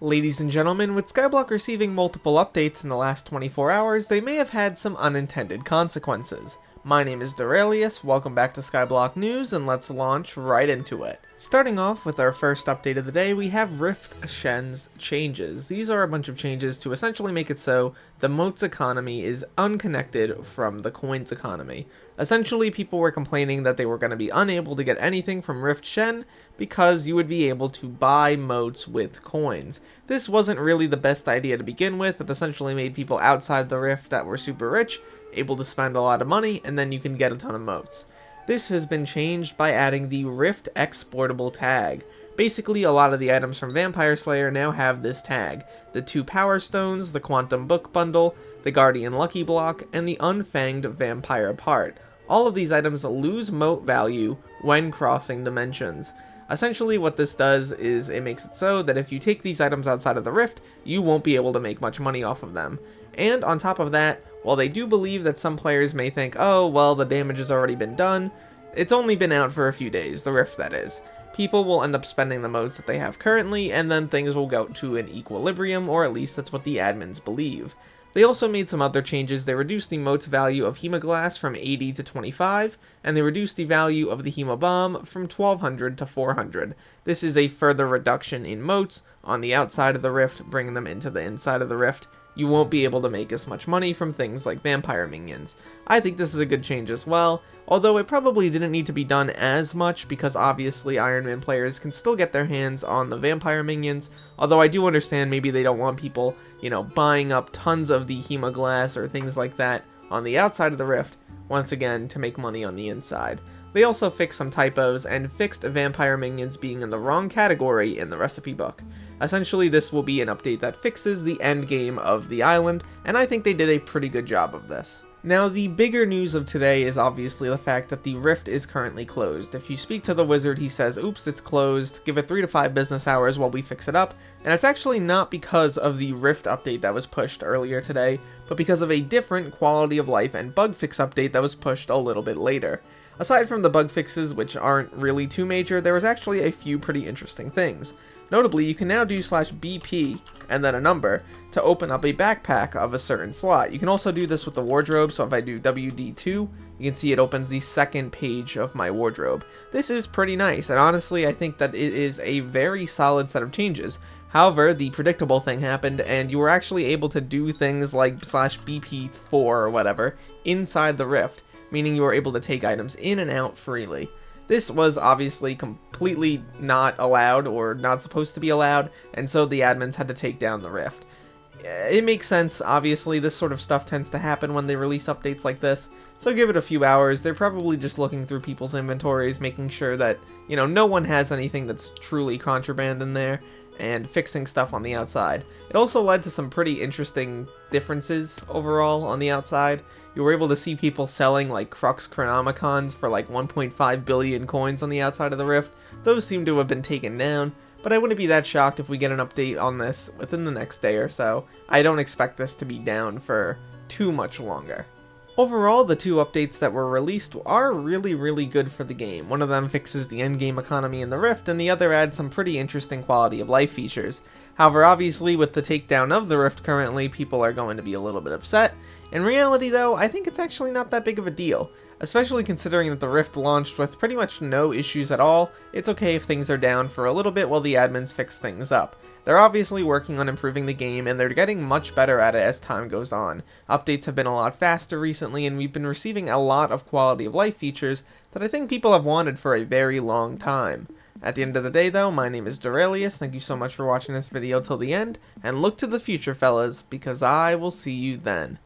Ladies and gentlemen, with Skyblock receiving multiple updates in the last 24 hours, they may have had some unintended consequences. My name is Derailious, welcome back to Skyblock News, and let's launch right into it. Starting off with our first update of the day, we have Rift Shen's changes. These are a bunch of changes to essentially make it so the moats economy is unconnected from the coins economy. Essentially, people were complaining that they were going to be unable to get anything from Rift Shen because you would be able to buy moats with coins. This wasn't really the best idea to begin with. It essentially made people outside the Rift that were super rich able to spend a lot of money, and then you can get a ton of moats. This has been changed by adding the Rift exportable tag. Basically, a lot of the items from Vampire Slayer now have this tag. The 2 Power Stones, the Quantum Book Bundle, the Guardian Lucky Block, and the Unfanged Vampire Part. All of these items lose moat value when crossing dimensions. Essentially, what this does is it makes it so that if you take these items outside of the Rift, you won't be able to make much money off of them. And on top of that, while they do believe that some players may think, oh, well, the damage has already been done, it's only been out for a few days, the Rift that is. People will end up spending the moats that they have currently, and then things will go to an equilibrium, or at least that's what the admins believe. They also made some other changes. They reduced the moat's value of Hemoglass from 80 to 25, and they reduced the value of the Hemobomb from 1200 to 400. This is a further reduction in moats on the outside of the Rift, bringing them into the inside of the Rift. You won't be able to make as much money from things like vampire minions. I think this is a good change as well, although it probably didn't need to be done as much because obviously Iron Man players can still get their hands on the vampire minions, although I do understand maybe they don't want people, buying up tons of the Hemoglass or things like that on the outside of the Rift, once again, to make money on the inside. They also fixed some typos and fixed vampire minions being in the wrong category in the recipe book. Essentially, this will be an update that fixes the end game of the island, and I think they did a pretty good job of this. Now, the bigger news of today is obviously the fact that the Rift is currently closed. If you speak to the wizard, he says, oops, it's closed, give it 3 to 5 business hours while we fix it up, and it's actually not because of the Rift update that was pushed earlier today, but because of a different quality of life and bug fix update that was pushed a little bit later. Aside from the bug fixes, which aren't really too major, there was actually a few pretty interesting things. Notably, you can now do /BP and then a number to open up a backpack of a certain slot. You can also do this with the wardrobe, so if I do WD2, you can see it opens the second page of my wardrobe. This is pretty nice, and honestly, I think that it is a very solid set of changes. However, the predictable thing happened, and you were actually able to do things like /BP4 or whatever inside the Rift, meaning you were able to take items in and out freely. This was obviously completely not allowed or not supposed to be allowed, and so the admins had to take down the Rift. It makes sense, obviously, this sort of stuff tends to happen when they release updates like this, so give it a few hours. They're probably just looking through people's inventories, making sure that, no one has anything that's truly contraband in there, and fixing stuff on the outside. It also led to some pretty interesting differences overall on the outside. You were able to see people selling like Crux Chronomicons for like 1.5 billion coins on the outside of the Rift. Those seem to have been taken down, but I wouldn't be that shocked if we get an update on this within the next day or so. I don't expect this to be down for too much longer. Overall, the 2 updates that were released are really good for the game. One of them fixes the endgame economy in the Rift, and the other adds some pretty interesting quality of life features. However, obviously, with the takedown of the Rift currently, people are going to be a little bit upset. In reality, though, I think it's actually not that big of a deal. Especially considering that the Rift launched with pretty much no issues at all. It's okay if things are down for a little bit while the admins fix things up. They're obviously working on improving the game, and they're getting much better at it as time goes on. Updates have been a lot faster recently, and we've been receiving a lot of quality of life features that I think people have wanted for a very long time. At the end of the day, though, my name is Derailious. Thank you so much for watching this video till the end, and look to the future, fellas, because I will see you then.